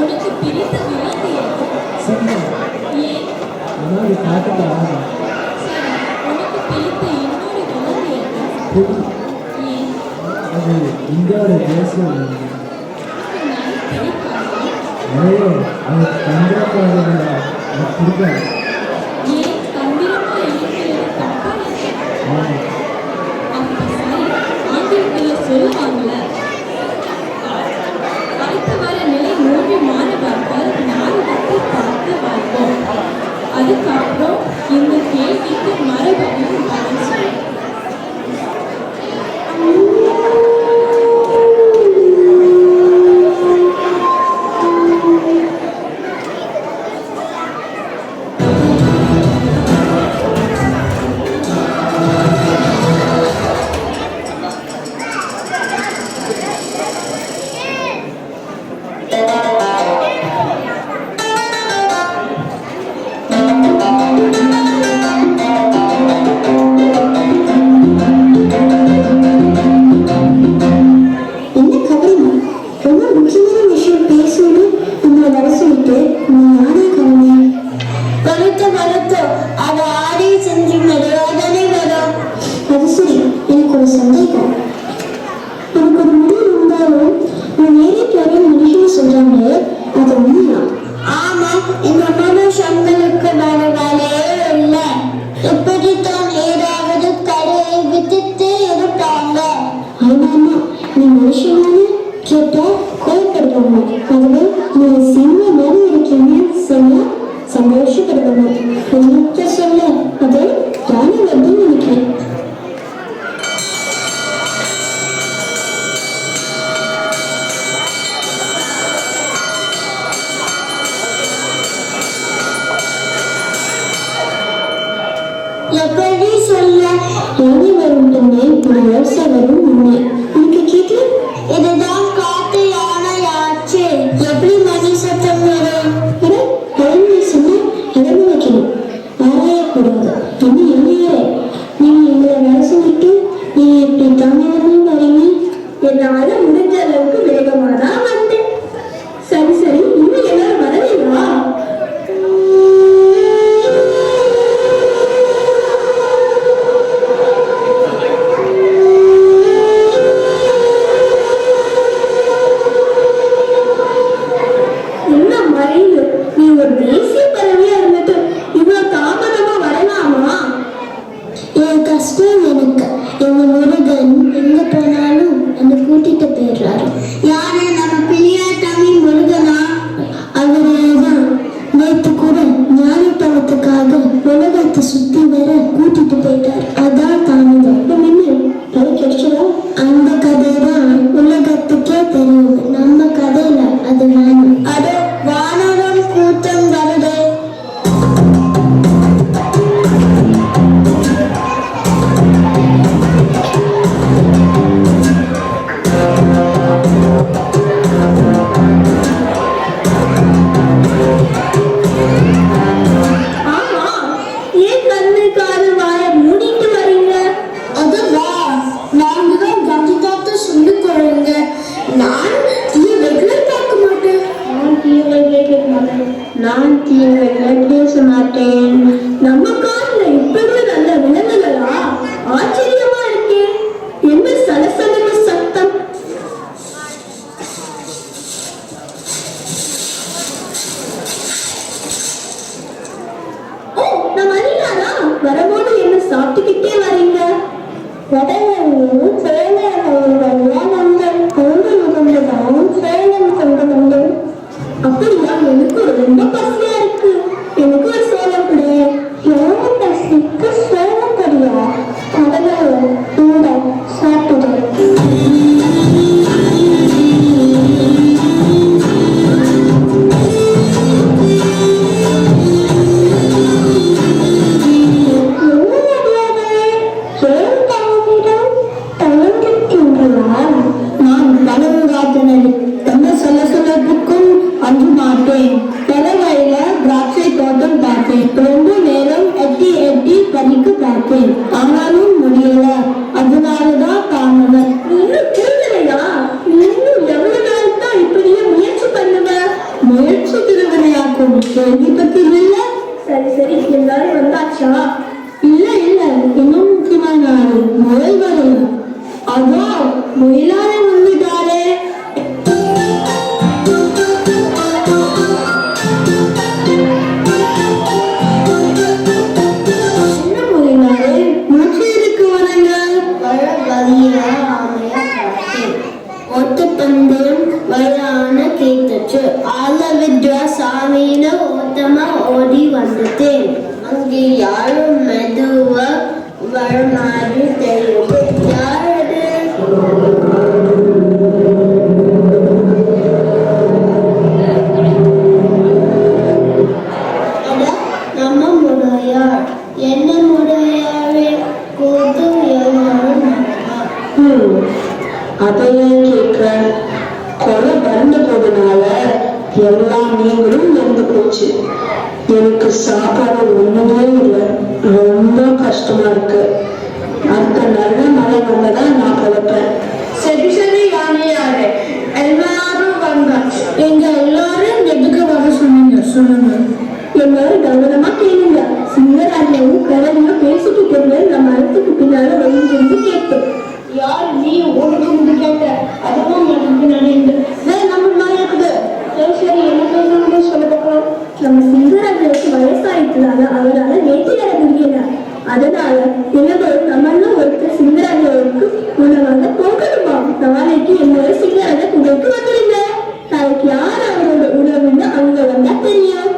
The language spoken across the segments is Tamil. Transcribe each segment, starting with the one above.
உனக்கு பிடித்த விலங்கு எது? சிங்கம். ஏன்? அது காட்டுக்கு ஆகும். சரி, உனக்கு பிடித்த இன்னொரு விலங்கு எது? புலி. ஏன்? அது இந்தியாவோட தேசிய விலங்கு. நாய் பிடிக்காதா? ஐயோ, அது தந்திரக்காரங்கள எனக்கு பிடிக்காது. ஏன் தந்திரமா இருக்கிறது தப்பா இல்லை? ஆமாம். அப்ப சரி, ஆங்கிலத்தில் சொல்லுவாங்கல்ல, அடுத்து வர நிலை 3 மாணவர்கள் நாடகத்தை பார்த்து வாழ்வோம். அதுக்கப்புறம் இந்த கேள்விக்கு மறுபடியும் பதில் சொல்லு. அப்படியா? எனக்கு ரொம்ப பசியா இருக்கு. எனக்கு ஒரு சோளம் கொடு. நடக்கும் கேள்விப்பட்டதில்ல. சரி சரி, எல்லாரும் வந்தாச்சா? இல்ல இல்ல, இன்னும் முக்கியமான ஆளு முயல் வரல. அதோ முயலாளே வந்துட்டாரே. என்ன முயலாளே, மூச்சு இருக்கு வரங்க. ஓட்டப்பந்தயம் வரான கேட்டுச்சு. ஆளவிட்ற சாமின்னு ஓட்டமா ஓடி வந்துட்டேன். அங்கே யாரும் மெதுவா வர மாதிரி தெரியுது. யாரது? நம்ம முடையார். என்ன முடையாரே, கூத்து எல்லாரும் அதையும் கேட்க கொலை பறந்து போதனால எல்லாம் நீங்களும் இறந்து போச்சு. எனக்கு சாப்பாடு ஒண்ணுமே இல்லை, ரொம்ப கஷ்டமா இருக்கு. அந்த நல்ல மழை வந்ததான் நான் கலப்பேன். சரி சரி யானையாரு, எல்லாரும் வந்தாச்சு. எங்க எல்லாரும் எதுக்கு வர சொன்னீங்க சொல்லுங்க. எல்லாரும் கவனமா கேளுங்க. சிங்கராஜாவும் கிழமையும் பேசிக்கிட்டு இருந்த நம்ம மரத்துக்கு பின்னால வெளியிருந்து கேட்பேன். யார் நீ? உனக்கு முடி கேட்ட அதுவும் பின்னாடி நம்ம மாதிரி இருக்குது. சரி சரி, என்ன பேசணும் சொல்ல பார்க்கலாம். நம்ம சிங்கராஜனுக்கு வயசாயிட்டுனால அவரால் நேற்று வர முடியல. அதனால தினமும் நம்மள ஒருத்தர் சிங்கராஜனுக்கு உணவாக போகணுமா? நாளைக்கு என்னோட சிங்கராஜ குகைக்கு வந்துருங்க. நாளைக்கு யார் அவரோட உணவுன்னு அவங்க வந்தா தெரியும்.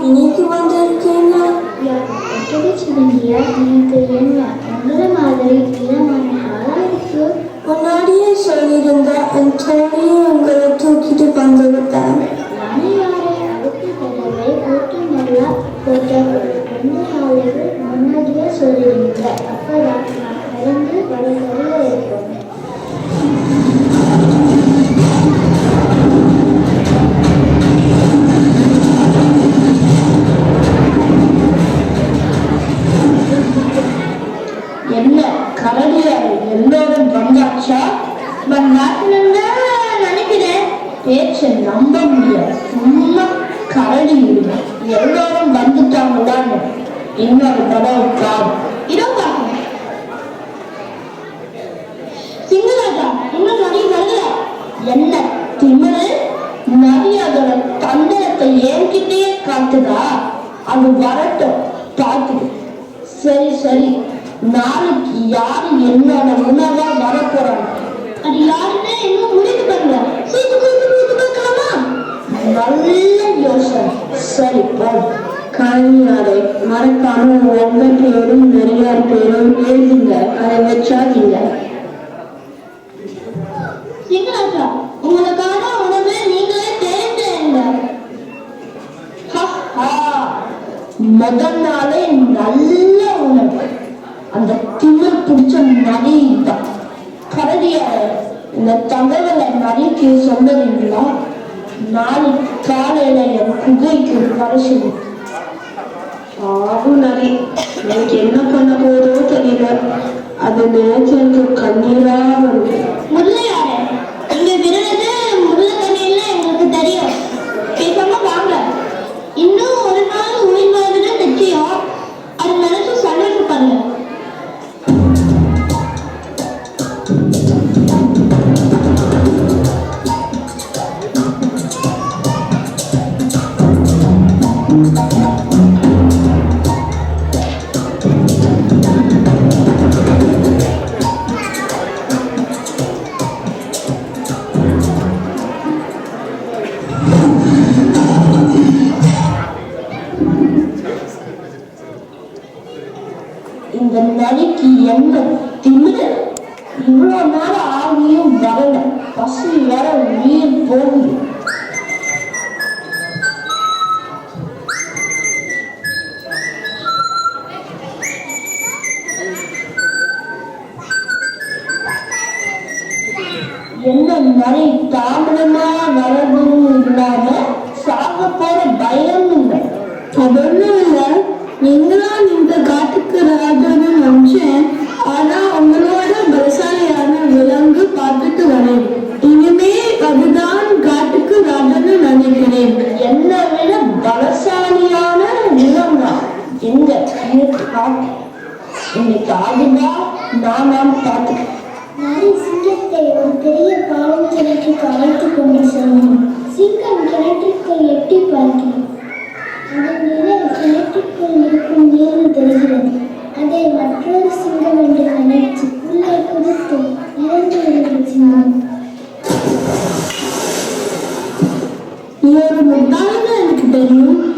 இன்னைக்கு வந்திருக்கீங்க. முன்னாடியே சொல்லியிருந்த அன்டோனியோ உங்களை தூக்கிட்டு வந்து விட்டேன். முன்னாடியே சொல்லியிருந்த அப்பதான் நடந்து வர இருக்கும். என்ன கரடியாரு, எல்லோரும் வந்தாச்சா? நினைக்கிறேன். பேச்சை நம்ப முடியாது. சும்மா கரடி எல்லோரும் வந்துட்டாங்களான்னு இன்னொரு தடவை காது இதோ பார்க்கணும். சிங்கராஜா இன்னும் நிறைய வரல. என்ன திமிரு? நிறைய அதோட தந்திரத்தை என்கிட்டயே காட்டுதா? அது வரட்டும், பார்க்குது. சரி சரி, நாளைக்கு யாரு என்னோட உணவா வரப்போறாங்க? அது யாருன்னு இன்னும் முடிவு பண்ணல. பார்க்கலாமா? நல்ல யோசனை. சரி போதும். கலைஞரை மறக்காம உங்க பேரும் நிறைய பேரும் எழுதுங்க. அதை வச்சாதீங்க. சிங்கராஜா, உங்களுக்கான உணவை நீங்களே தெரிஞ்சுங்க. முதல் நாளே நல்ல உணவு. அந்த திமிர் பிடிச்ச நரி தான். கரடிய இந்த தகவலை நரிக்கு சொன்னதுங்களா? நாளைக்கு காலையில என் குகைக்கு வர சொல்லு. நரி எனக்கு என்ன பண்ண போதோ தெரியல. அது நினைச்சு எனக்கு கண்ணீரா வருது. முல்லையாரு, இங்க விருது முல்லை தண்ணியில எங்களுக்கு தெரியும். பேசாம வாங்க. இன்னும் ஒரு நாள் உயிர் வாழ்றது நிச்சயம். அது நினைச்சு சந்தோஷப்படுங்க. வர உயிர் போகுது. என்ன மாதிரி தாமதமா வரதும் இல்லாம சாக போற பயம் இல்லை. அதொன்னும் இல்ல, நீங்களாம் இந்த காட்டுக்கு ராஜான்னு நினைச்சேன். ஆனா உங்களோட பலசாலியான விலங்கு பார்த்துட்டு வரேன். இனிமே அதுதான் காட்டுக்கு ராஜான்னு நினைக்கிறேன். என்னை விட பலசாலியான விலங்கா? எங்க காட்டு இன்னைக்கு ஆகுதா? நான் பார்த்துக்கிறேன். நரி சிங்கத்தை ஒரு பெரிய பாலம் கிணற்றுக்கு அழைத்துக் கொண்டு செல்லும். சிங்கம் கிணற்றுக்குள் எட்டி பார்க்கிறது. அதன் நிழல் கிணற்றுக்குள் இருக்கும் நீரில் தெரிகிறது. அதை மற்றொரு சிங்கம் என்று நினைத்து உள்ளே குதித்து இறந்து விடுகிறது சிங்கம். ஒரு முட்டாள்னு எனக்கு தெரியும்.